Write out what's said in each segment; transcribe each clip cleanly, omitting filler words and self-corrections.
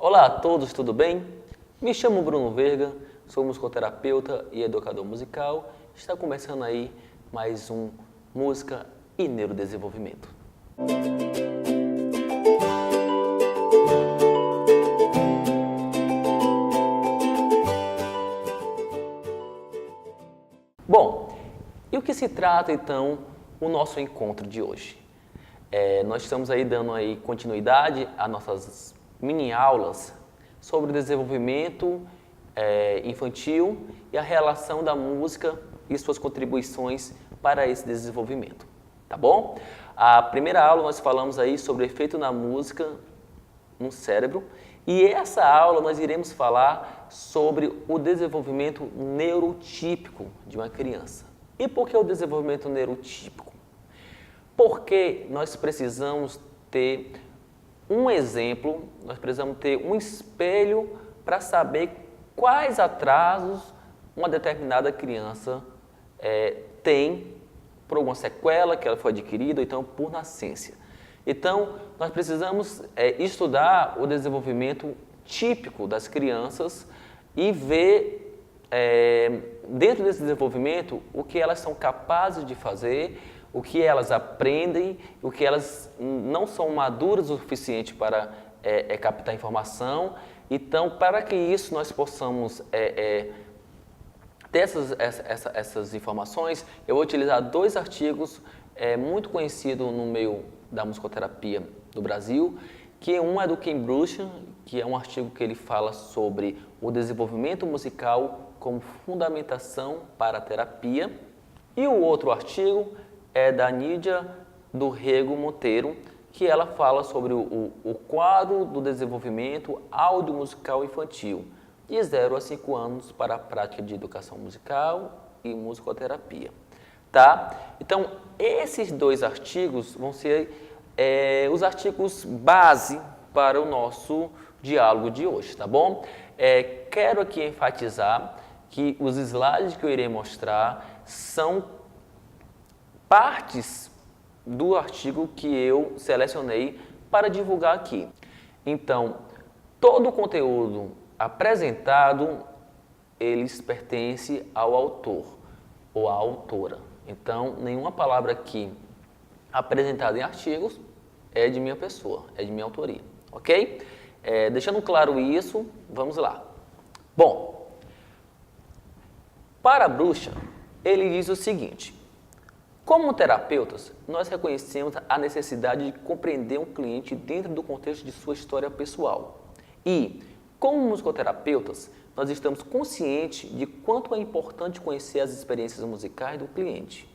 Olá a todos, tudo bem? Me chamo Bruno Verga, sou musicoterapeuta e educador musical. Está começando aí mais um Música e Neurodesenvolvimento. Bom, e o que se trata então o nosso encontro de hoje? Nós estamos aí dando aí continuidade às nossas mini aulas sobre o desenvolvimento infantil e a relação da música e suas contribuições para esse desenvolvimento, tá bom? A primeira aula nós falamos aí sobre o efeito da música no cérebro e essa aula nós iremos falar sobre o desenvolvimento neurotípico de uma criança. E por que o desenvolvimento neurotípico? Porque nós precisamos ter um exemplo, nós precisamos ter um espelho para saber quais atrasos uma determinada criança tem por alguma sequela que ela foi adquirida ou então por nascença. Então, nós precisamos estudar o desenvolvimento típico das crianças e ver, dentro desse desenvolvimento, o que elas são capazes de fazer, o que elas aprendem, o que elas não são maduras o suficiente para captar informação. Então, para que isso nós possamos ter essas informações, eu vou utilizar dois artigos muito conhecidos no meio da musicoterapia do Brasil, que um é do Ken Bruce, que é um artigo que ele fala sobre o desenvolvimento musical como fundamentação para a terapia, e o outro artigo é da Nídia do Rego Monteiro, que ela fala sobre o quadro do desenvolvimento áudio-musical infantil, de 0 a 5 anos para a prática de educação musical e musicoterapia. Tá? Então, esses dois artigos vão ser os artigos base para o nosso diálogo de hoje, tá bom? Quero aqui enfatizar que os slides que eu irei mostrar são partes do artigo que eu selecionei para divulgar aqui. Então, todo o conteúdo apresentado, eles pertencem ao autor ou à autora. Então, nenhuma palavra aqui apresentada em artigos é de minha pessoa, é de minha autoria, ok? Deixando claro isso, vamos lá. Bom, para a Bruxa, ele diz o seguinte: como terapeutas, nós reconhecemos a necessidade de compreender um cliente dentro do contexto de sua história pessoal. E, como musicoterapeutas, nós estamos conscientes de quanto é importante conhecer as experiências musicais do cliente.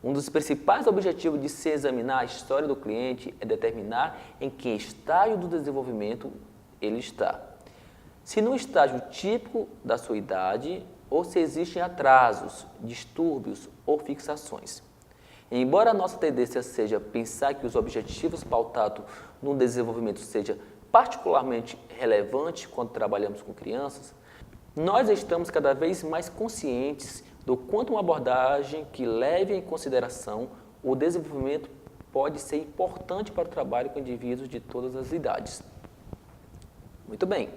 Um dos principais objetivos de se examinar a história do cliente é determinar em que estágio do desenvolvimento ele está. Se no estágio típico da sua idade ou se existem atrasos, distúrbios ou fixações. Embora a nossa tendência seja pensar que os objetivos pautados no desenvolvimento seja particularmente relevante quando trabalhamos com crianças, nós estamos cada vez mais conscientes do quanto uma abordagem que leve em consideração o desenvolvimento pode ser importante para o trabalho com indivíduos de todas as idades. Muito bem.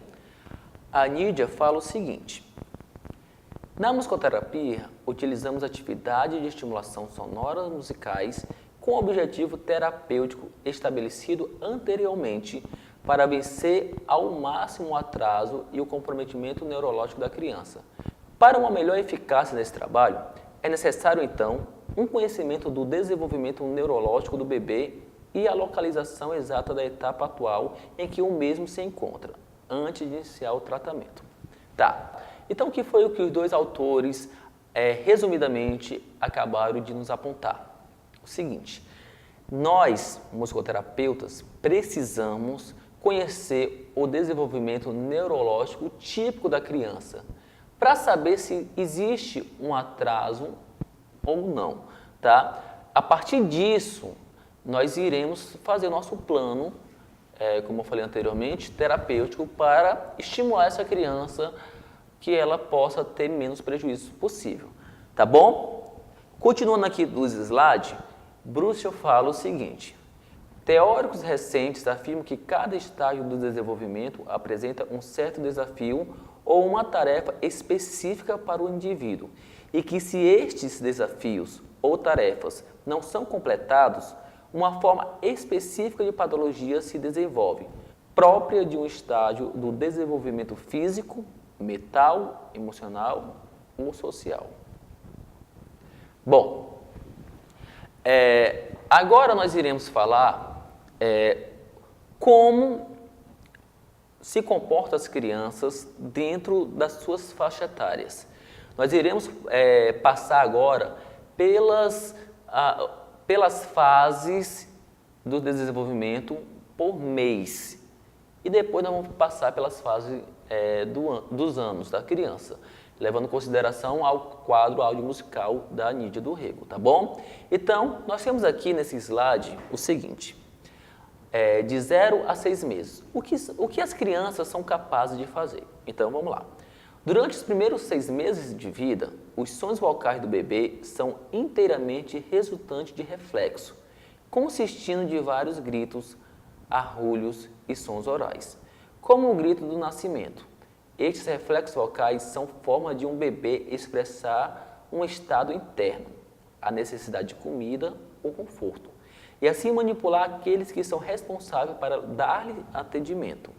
A Nídia fala o seguinte: na musicoterapia, utilizamos atividades de estimulação sonora musicais com objetivo terapêutico estabelecido anteriormente para vencer ao máximo o atraso e o comprometimento neurológico da criança. Para uma melhor eficácia nesse trabalho, é necessário, então, um conhecimento do desenvolvimento neurológico do bebê e a localização exata da etapa atual em que o mesmo se encontra, antes de iniciar o tratamento. Tá, então o que foi o que os dois autores, resumidamente, acabaram de nos apontar? O seguinte: nós, musicoterapeutas, precisamos conhecer o desenvolvimento neurológico típico da criança, para saber se existe um atraso ou não, tá? A partir disso, nós iremos fazer o nosso plano, como eu falei anteriormente, terapêutico para estimular essa criança que ela possa ter menos prejuízo possível, tá bom? Continuando aqui dos slides, Bruce fala o seguinte: Teóricos recentes afirmam que cada estágio do desenvolvimento apresenta um certo desafio ou uma tarefa específica para o indivíduo e que se estes desafios ou tarefas não são completados, uma forma específica de patologia se desenvolve, própria de um estágio do desenvolvimento físico, mental, emocional ou social. Bom, agora nós iremos falar como se comportam as crianças dentro das suas faixas etárias. Nós iremos passar agora pelas fases do desenvolvimento por mês. E depois nós vamos passar pelas fases dos anos da criança, levando em consideração ao quadro audiomusical da Nídia do Rego, tá bom? Então, nós temos aqui nesse slide o seguinte, de 0 a 6 meses. O que as crianças são capazes de fazer? Então, vamos lá. Durante os primeiros 6 meses de vida, os sons vocais do bebê são inteiramente resultantes de reflexo, consistindo de vários gritos, arrulhos e sons orais, como o grito do nascimento. Estes reflexos vocais são forma de um bebê expressar um estado interno, a necessidade de comida ou conforto, e assim manipular aqueles que são responsáveis para dar-lhe atendimento.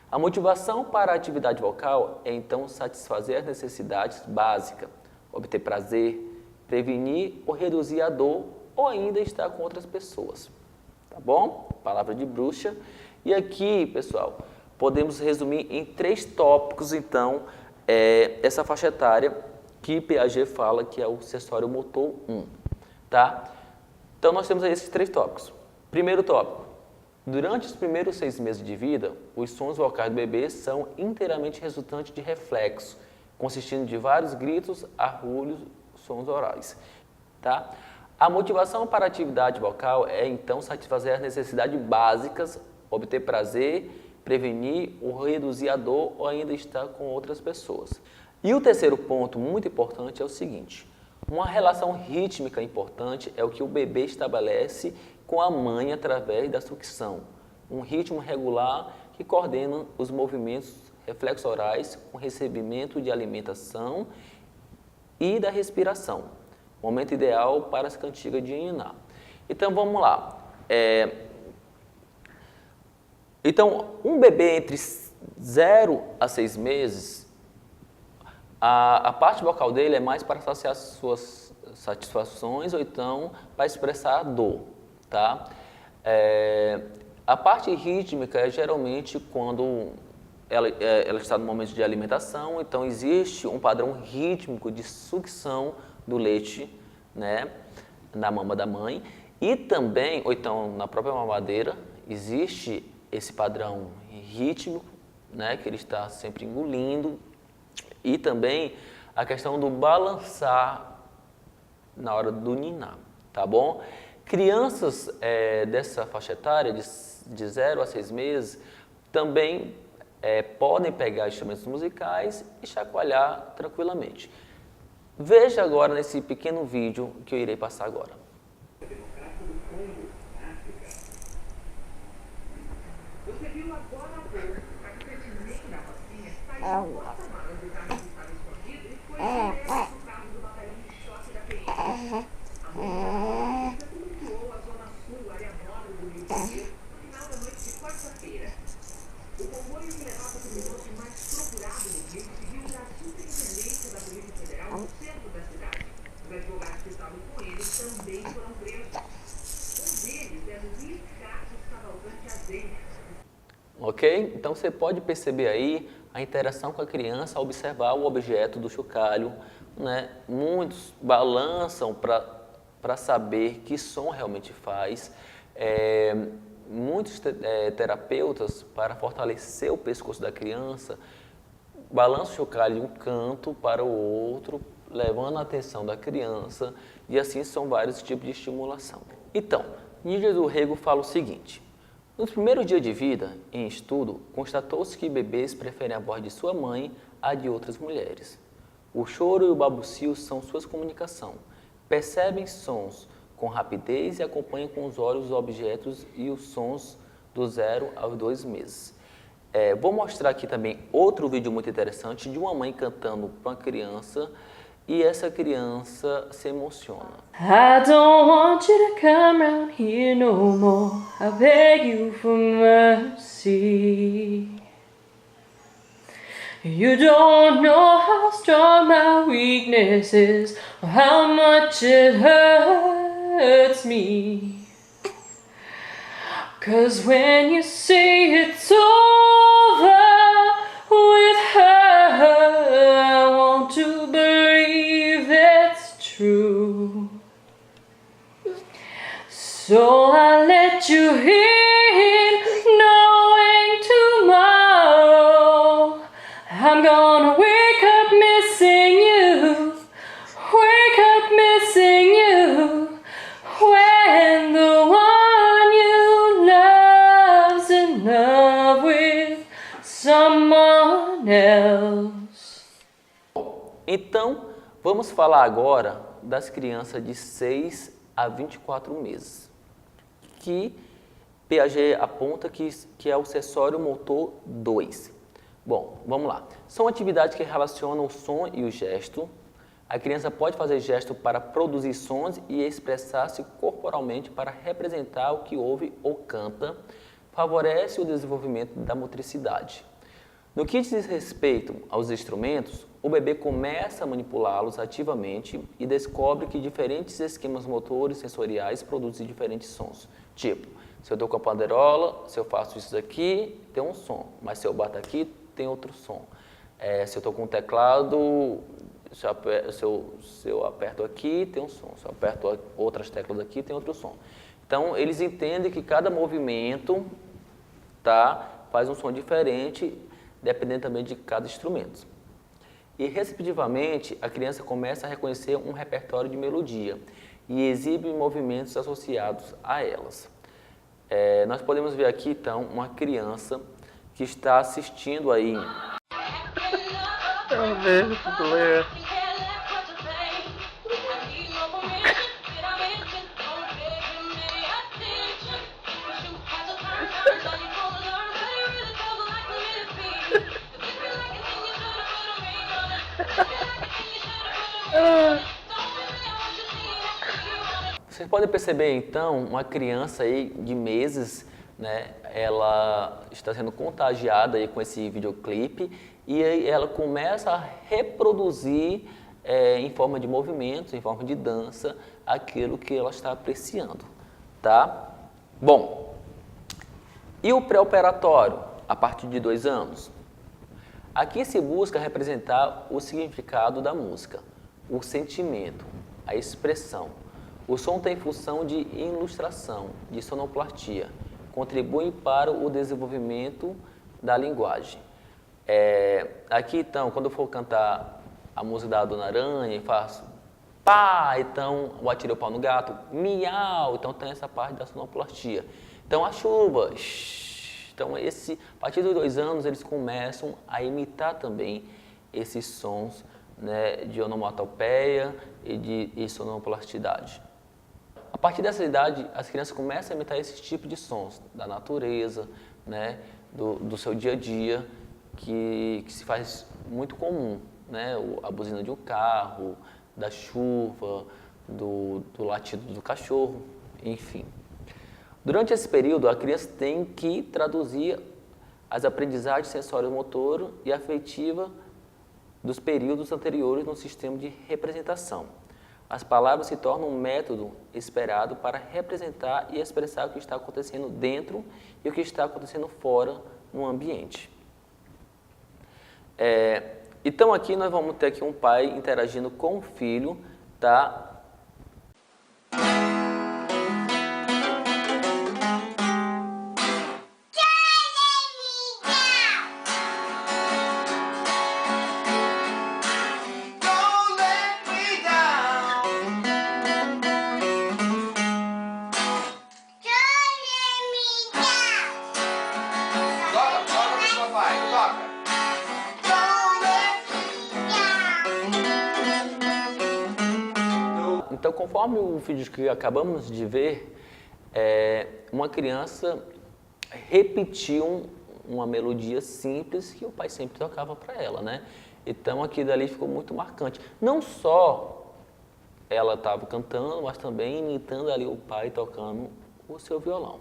A motivação para a atividade vocal é então satisfazer as necessidades básicas, obter prazer, prevenir ou reduzir a dor ou ainda estar com outras pessoas. Tá bom? Palavra de bruxa. E aqui, pessoal, podemos resumir em 3 tópicos, então, essa faixa etária que Piaget fala que é o sensório motor 1, tá? Então, nós temos aí esses 3 tópicos. Primeiro tópico, durante os primeiros 6 meses de vida, os sons vocais do bebê são inteiramente resultantes de reflexo, consistindo de vários gritos, arrulhos, sons orais, tá? A motivação para a atividade vocal é, então, satisfazer as necessidades básicas, obter prazer, prevenir ou reduzir a dor ou ainda estar com outras pessoas. E o terceiro ponto muito importante é o seguinte, uma relação rítmica importante é o que o bebê estabelece com a mãe através da sucção, um ritmo regular que coordena os movimentos reflexorais com recebimento de alimentação e da respiração, momento ideal para as cantigas de ninar. Então, vamos lá. Então, um bebê entre 0 a 6 meses, a parte vocal dele é mais para saciar suas satisfações ou então para expressar a dor, tá? A parte rítmica é geralmente quando ela está no momento de alimentação, então existe um padrão rítmico de sucção do leite, né, na mama da mãe e também, ou então na própria mamadeira, existe esse padrão rítmico, né, que ele está sempre engolindo, e também a questão do balançar na hora do ninar, tá bom? Crianças dessa faixa etária, de 0 a 6 meses, também podem pegar instrumentos musicais e chacoalhar tranquilamente. Veja agora nesse pequeno vídeo que eu irei passar agora. Você viu agora há pouco a crescimento da vacina saiu do porta-malas do carro que estava escondido e foi direto no carro do batalhão de choque da PM. A polícia tumultuou a zona sul, área nobre do Rio de Janeiro, no final da noite de quarta-feira. O comboio que levava o criminoso mais procurado do Rio seguiu da Superintendência da Polícia Federal no centro da cidade. Os advogados que estavam com ele também foram presos. Um deles é Luiz Carlos Cavalcante Azenha. Ok? Então você pode perceber aí a interação com a criança ao observar o objeto do chocalho, né? Muitos balançam para saber que som realmente faz. Muitos terapeutas, para fortalecer o pescoço da criança, balançam o chocalho de um canto para o outro, levando a atenção da criança, e assim são vários tipos de estimulação. Então, Nídia do Rego fala o seguinte: nos primeiros dias de vida, em estudo, constatou-se que bebês preferem a voz de sua mãe à de outras mulheres. O choro e o balbucio são suas comunicação. Percebem sons com rapidez e acompanha com os olhos os objetos e os sons do 0 aos 2 meses. Vou mostrar aqui também outro vídeo muito interessante de uma mãe cantando para uma criança e essa criança se emociona. I don't want you to come round here no more. I beg you for mercy. You don't know how strong my weakness is, or how much it hurts me. 'Cause when you say it's over with her, I want to believe it's true. So I let you in, knowing tomorrow I'm gonna wake up missing you, wake up missing you, when the one you love's in love with someone else. Então, vamos falar agora das crianças de 6 a 24 meses, que Piaget aponta que é o sensório motor 2. Bom, vamos lá. São atividades que relacionam o som e o gesto. A criança pode fazer gesto para produzir sons e expressar-se corporalmente para representar o que ouve ou canta. Favorece o desenvolvimento da motricidade. No que diz respeito aos instrumentos, o bebê começa a manipulá-los ativamente e descobre que diferentes esquemas motores sensoriais produzem diferentes sons. Tipo, se eu estou com a panderola, se eu faço isso aqui, tem um som, mas se eu bato aqui, tem outro som. Se eu estou com o teclado, se eu aperto aqui, tem um som. Se eu aperto outras teclas aqui, tem outro som. Então, eles entendem que cada movimento faz um som diferente, dependendo também de cada instrumento. E, respectivamente, a criança começa a reconhecer um repertório de melodia e exibe movimentos associados a elas. Nós podemos ver aqui, então, uma criança que está assistindo aí. Vocês podem perceber, então, uma criança aí de meses, né, ela está sendo contagiada aí com esse videoclipe e aí ela começa a reproduzir em forma de movimentos, em forma de dança, aquilo que ela está apreciando, tá? Bom, e o pré-operatório, a partir de 2 anos? Aqui se busca representar o significado da música, o sentimento, a expressão. O som tem função de ilustração, de sonoplastia, contribui para o desenvolvimento da linguagem. Aqui, então, quando eu for cantar a música da Dona Aranha, eu faço pá, então eu atirei o pau no gato, miau, então tem essa parte da sonoplastia. Então, a chuva, então a partir dos 2 anos eles começam a imitar também esses sons, né, de onomatopeia e de sonoplasticidade. A partir dessa idade, as crianças começam a imitar esse tipo de sons da natureza, né, do seu dia a dia, que se faz muito comum, né, a buzina de um carro, da chuva, do latido do cachorro, enfim. Durante esse período, a criança tem que traduzir as aprendizagens sensório-motor e afetiva dos períodos anteriores no sistema de representação. As palavras se tornam um método esperado para representar e expressar o que está acontecendo dentro e o que está acontecendo fora no ambiente. Então aqui nós vamos ter aqui um pai interagindo com o filho, tá? conforme o vídeo que acabamos de ver, uma criança repetiu uma melodia simples que o pai sempre tocava para ela, né? Então aquilo dali ficou muito marcante. Não só ela estava cantando, mas também imitando ali o pai tocando o seu violão.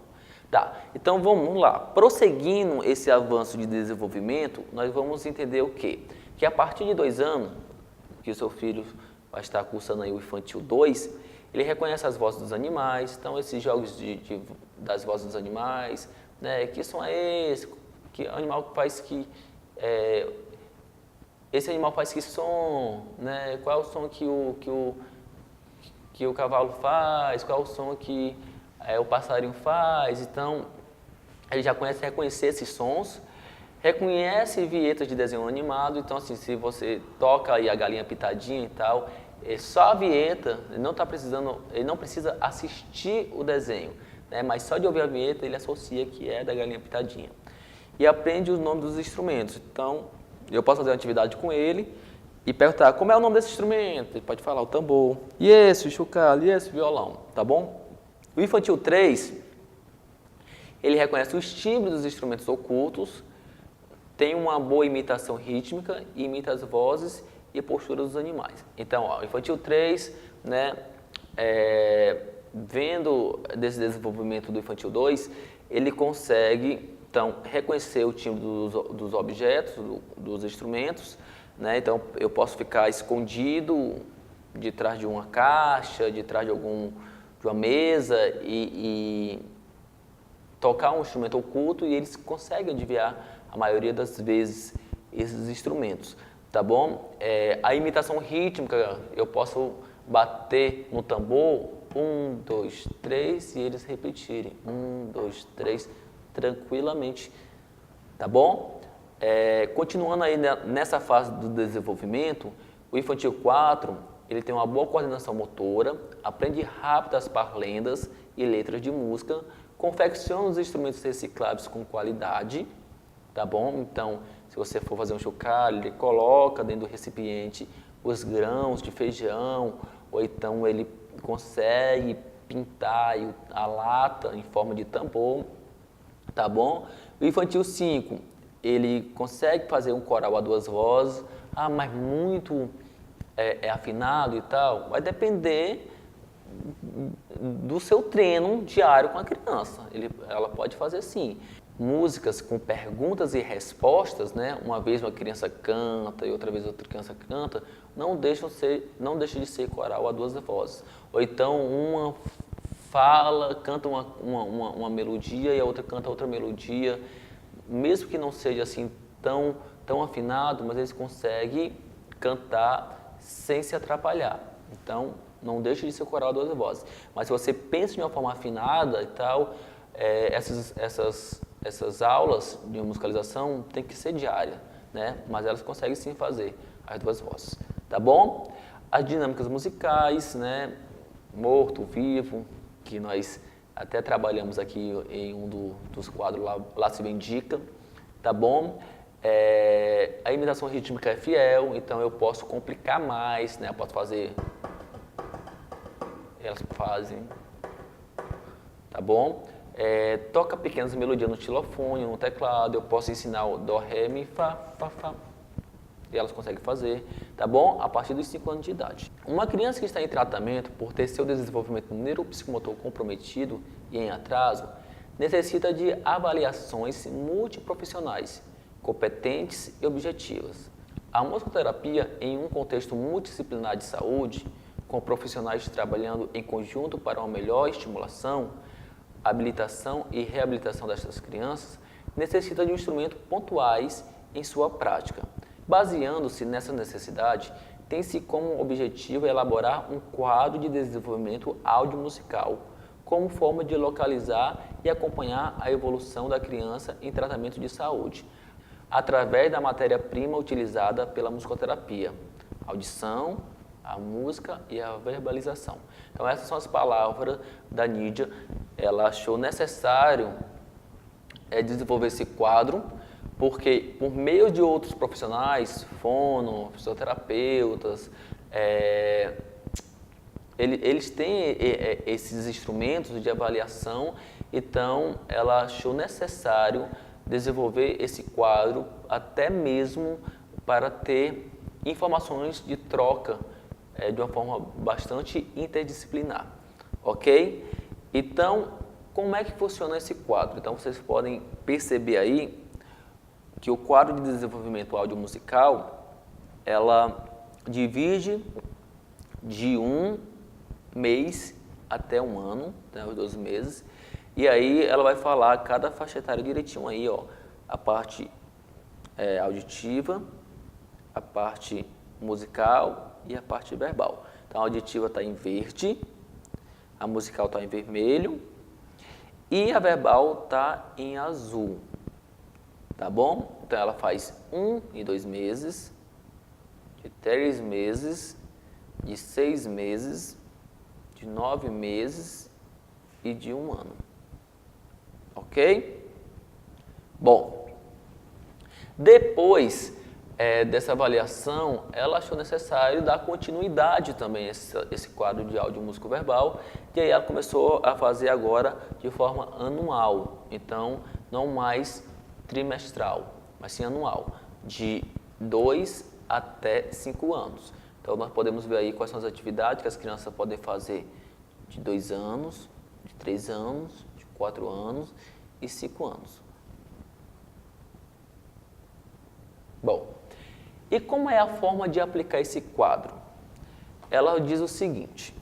Tá, então vamos lá. Prosseguindo esse avanço de desenvolvimento, nós vamos entender o quê? Que a partir de 2 anos, que o seu filho vai estar cursando aí o Infantil 2, ele reconhece as vozes dos animais, então esses jogos das vozes dos animais, né, que som é esse, que animal faz que, esse animal faz que som, né, qual é o som que o cavalo faz, qual é o som que o passarinho faz, então ele já começa a reconhecer esses sons, reconhece vinhetas de desenho animado, então assim, se você toca aí a galinha pitadinha e tal, só a vinheta, ele não precisa assistir o desenho, né, mas só de ouvir a vinheta ele associa que é da galinha pitadinha. E aprende os nomes dos instrumentos, então eu posso fazer uma atividade com ele e perguntar como é o nome desse instrumento, ele pode falar o tambor, e esse, o chocalho, e esse, o violão, tá bom? O Infantil 3, ele reconhece os timbres dos instrumentos ocultos, tem uma boa imitação rítmica, imita as vozes e a postura dos animais. Então, ó, o Infantil 3, né, vendo desse desenvolvimento do Infantil 2, ele consegue, então, reconhecer o timbre dos objetos, dos instrumentos, né? Então, eu posso ficar escondido de trás de uma caixa, de trás de uma mesa e tocar um instrumento oculto e eles conseguem adivinhar a maioria das vezes esses instrumentos, tá bom? A imitação rítmica, eu posso bater no tambor, 1, 2, 3 e eles repetirem, 1, 2, 3, tranquilamente, tá bom? Continuando aí nessa fase do desenvolvimento, o Infantil 4, ele tem uma boa coordenação motora, aprende rápido as parlendas e letras de música, confecciona os instrumentos recicláveis com qualidade, tá bom? Então, se você for fazer um chocalho, ele coloca dentro do recipiente os grãos de feijão, ou então ele consegue pintar a lata em forma de tambor, tá bom? O Infantil 5, ele consegue fazer um coral a 2 vozes, mas muito afinado e tal, vai depender do seu treino diário com a criança. Ela pode fazer sim. Músicas com perguntas e respostas, né? Uma vez uma criança canta e outra vez outra criança canta, não deixa de ser coral a 2 vozes. Ou então uma canta uma melodia e a outra canta outra melodia, mesmo que não seja assim tão afinado, mas eles conseguem cantar sem se atrapalhar. Então, não deixe de ser coral a 2 vozes. Mas se você pensa de uma forma afinada e tal, essas aulas de musicalização tem que ser diária, né? Mas elas conseguem sim fazer as 2 vozes, tá bom? As dinâmicas musicais, né? Morto, vivo, que nós até trabalhamos aqui em um dos quadros lá se indica, tá bom? A imitação rítmica é fiel, então eu posso complicar mais, né? Eu posso fazer, elas fazem, tá bom? Toca pequenas melodias no xilofone, no teclado, eu posso ensinar o dó, ré, mi, fá, fá, fá, e elas conseguem fazer, tá bom? A partir dos 5 anos de idade. Uma criança que está em tratamento por ter seu desenvolvimento neuropsicomotor comprometido e em atraso, necessita de avaliações multiprofissionais, competentes e objetivas. A musicoterapia, em um contexto multidisciplinar de saúde, com profissionais trabalhando em conjunto para uma melhor estimulação, habilitação e reabilitação destas crianças, necessita de instrumentos pontuais em sua prática. Baseando-se nessa necessidade, tem-se como objetivo elaborar um quadro de desenvolvimento audiomusical, como forma de localizar e acompanhar a evolução da criança em tratamento de saúde, através da matéria-prima utilizada pela musicoterapia, audição, a música e a verbalização. Então essas são as palavras da Nídia. Ela achou necessário desenvolver esse quadro, porque por meio de outros profissionais, fono, fisioterapeutas, eles têm esses instrumentos de avaliação, então ela achou necessário desenvolver esse quadro até mesmo para ter informações de troca de uma forma bastante interdisciplinar, ok? Então, como é que funciona esse quadro? Então, vocês podem perceber aí que o quadro de desenvolvimento audimusical, ela divide de 1 mês até 1 ano, né, os 12 meses, e aí ela vai falar cada faixa etária direitinho aí, ó, a parte auditiva, a parte musical e a parte verbal. Então a auditiva está em verde, a musical está em vermelho e a verbal está em azul, tá bom? Então ela faz 1 e 2 meses, de 3 meses, de 6 meses, de 9 meses e de 1 ano. Ok? Bom, depois dessa avaliação, ela achou necessário dar continuidade também a esse quadro de áudio músico verbal, e aí ela começou a fazer agora de forma anual, então não mais trimestral, mas sim anual, de 2 até 5 anos. Então nós podemos ver aí quais são as atividades que as crianças podem fazer de 2 anos, de 3 anos, de 4 anos e 5 anos. Bom, e como é a forma de aplicar esse quadro? Ela diz o seguinte: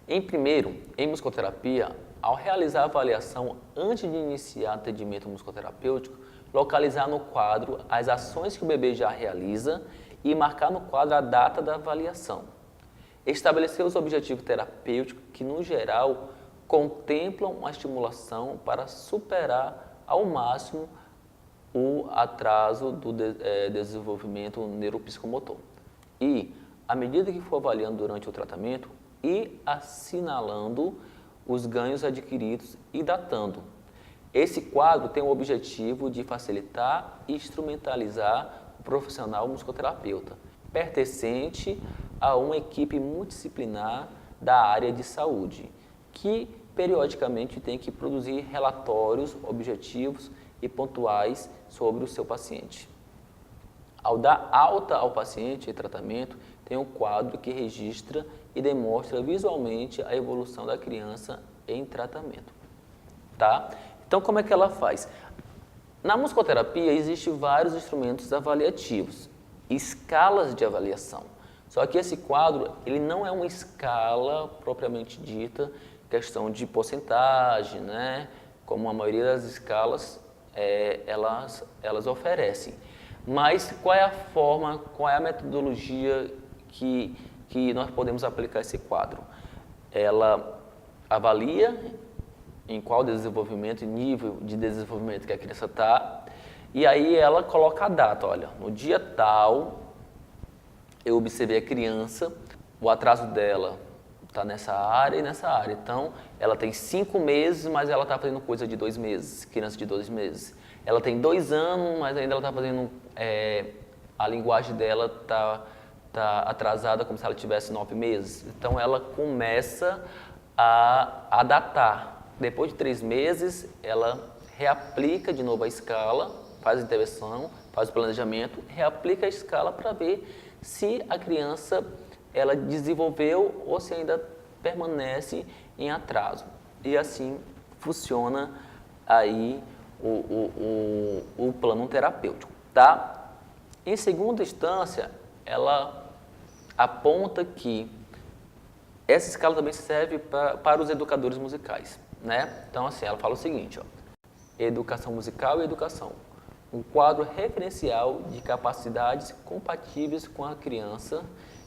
em musicoterapia, ao realizar a avaliação antes de iniciar atendimento musicoterapêutico, localizar no quadro as ações que o bebê já realiza e marcar no quadro a data da avaliação. Estabelecer os objetivos terapêuticos que, no geral, contemplam uma estimulação para superar ao máximo o atraso do desenvolvimento neuropsicomotor. E, à medida que for avaliando durante o tratamento, ir assinalando os ganhos adquiridos e datando. Esse quadro tem o objetivo de facilitar e instrumentalizar o profissional musicoterapeuta, pertencente a uma equipe multidisciplinar da área de saúde, que periodicamente tem que produzir relatórios objetivos e pontuais sobre o seu paciente. Ao dar alta ao paciente em tratamento, tem um quadro que registra e demonstra visualmente a evolução da criança em tratamento. Tá? Então, como é que ela faz? Na musicoterapia, existem vários instrumentos avaliativos, escalas de avaliação. Só que esse quadro, ele não é uma escala propriamente dita, questão de porcentagem, né? Como a maioria das escalas elas oferecem. Mas qual é a forma, qual é a metodologia que nós podemos aplicar esse quadro? Ela avalia em qual desenvolvimento, nível de desenvolvimento que a criança está, e aí ela coloca a data, olha, no dia tal, eu observei a criança, o atraso dela está nessa área e nessa área. Então, ela tem 5 meses, mas ela está fazendo coisa de 2 meses, criança de 2 meses. Ela tem 2 anos, mas ainda ela está fazendo, a linguagem dela está atrasada como se ela tivesse 9 meses. Então, ela começa a datar. Depois de 3 meses, ela reaplica de novo a escala, faz a intervenção, faz o planejamento, reaplica a escala para ver se a criança ela desenvolveu ou se ainda permanece em atraso. E assim funciona aí o plano terapêutico, tá? Em segunda instância, ela aponta que essa escala também serve para os educadores musicais, né? Então, assim, ela fala o seguinte, ó, educação musical e educação. Um quadro referencial de capacidades compatíveis com a criança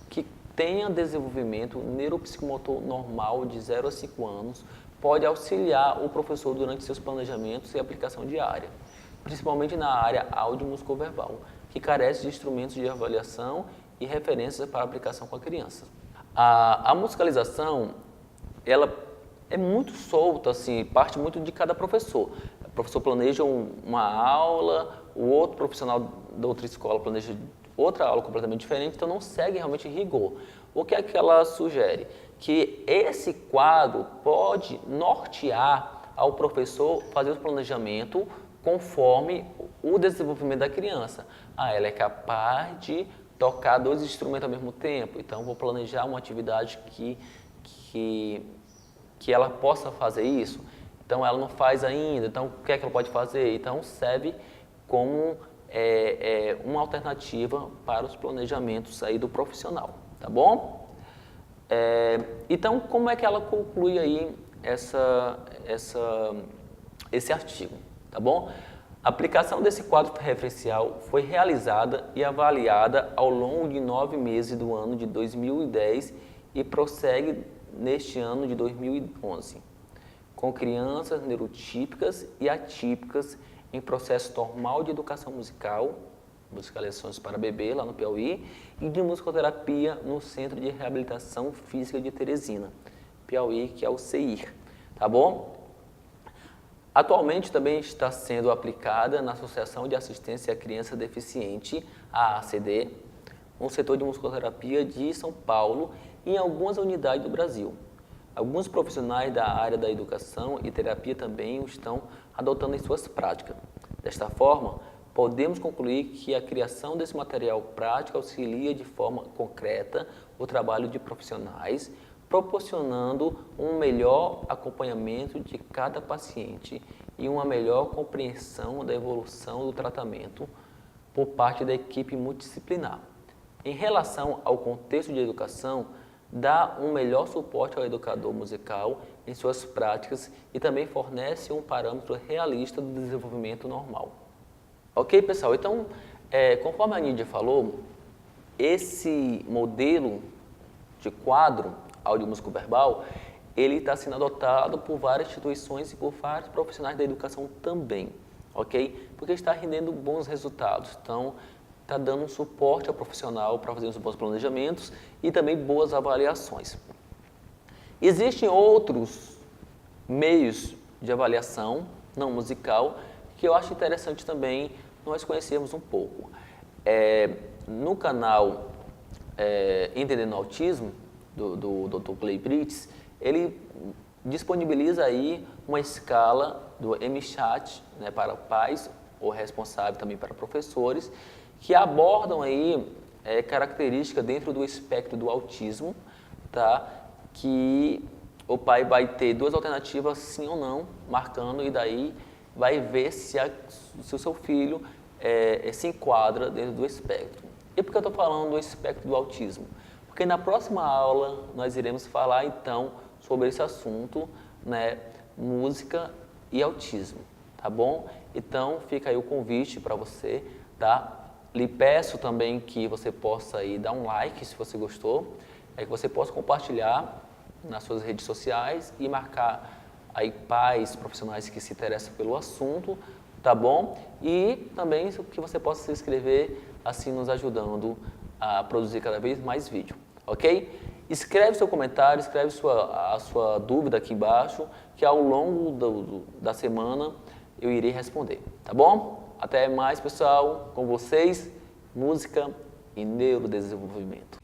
que tenha desenvolvimento neuropsicomotor normal de 0 a 5 anos, pode auxiliar o professor durante seus planejamentos e aplicação diária, principalmente na área áudio-musicoverbal, que carece de instrumentos de avaliação e referências para aplicação com a criança. A musicalização, ela é muito solta, assim, parte muito de cada professor. O professor planeja uma aula, o outro profissional da outra escola planeja outra aula completamente diferente, então não segue realmente rigor. O que é que ela sugere? Que esse quadro pode nortear ao professor fazer o planejamento conforme o desenvolvimento da criança. Ela é capaz de tocar 2 instrumentos ao mesmo tempo, então vou planejar uma atividade que ela possa fazer isso. Então ela não faz ainda, então o que é que ela pode fazer? Então serve como uma alternativa para os planejamentos aí do profissional, tá bom? Então como é que ela conclui aí esse artigo, tá bom? A aplicação desse quadro referencial foi realizada e avaliada ao longo de 9 meses do ano de 2010 e prossegue neste ano de 2011, com crianças neurotípicas e atípicas em processo normal de educação musical, musicalizações para bebê, lá no Piauí, e de musicoterapia no Centro de Reabilitação Física de Teresina, Piauí, que é o CEIR, tá bom? Atualmente também está sendo aplicada na Associação de Assistência à Criança Deficiente, a ACD, no setor de musicoterapia de São Paulo e em algumas unidades do Brasil. Alguns profissionais da área da educação e terapia também o estão adotando em suas práticas. Desta forma, podemos concluir que a criação desse material prático auxilia de forma concreta o trabalho de profissionais, proporcionando um melhor acompanhamento de cada paciente e uma melhor compreensão da evolução do tratamento por parte da equipe multidisciplinar. Em relação ao contexto de educação, dá um melhor suporte ao educador musical em suas práticas e também fornece um parâmetro realista do desenvolvimento normal. Ok, pessoal? Então, conforme a Nídia falou, esse modelo de quadro audiomúsico verbal, ele está sendo adotado por várias instituições e por vários profissionais da educação também, ok? Porque está rendendo bons resultados. Então, está dando um suporte ao profissional para fazer os bons planejamentos e também boas avaliações. Existem outros meios de avaliação não musical que eu acho interessante também nós conhecermos um pouco. No canal Entendendo Autismo, do Dr. Clay Brits, ele disponibiliza aí uma escala do MCHAT, né, para pais ou responsável também para professores, que abordam aí características dentro do espectro do autismo, tá? Que o pai vai ter 2 alternativas, sim ou não, marcando, e daí vai ver se o seu filho se enquadra dentro do espectro. E por que eu estou falando do espectro do autismo? Porque na próxima aula nós iremos falar então sobre esse assunto, né, música e autismo, tá bom? Então fica aí o convite para você, tá? Lhe peço também que você possa aí dar um like se você gostou, que você possa compartilhar nas suas redes sociais e marcar aí pais, profissionais que se interessam pelo assunto, tá bom? E também que você possa se inscrever, assim nos ajudando a produzir cada vez mais vídeo, ok? Escreve seu comentário, escreve a sua dúvida aqui embaixo, que ao longo da semana eu irei responder, tá bom? Até mais, pessoal, com vocês, música e neurodesenvolvimento.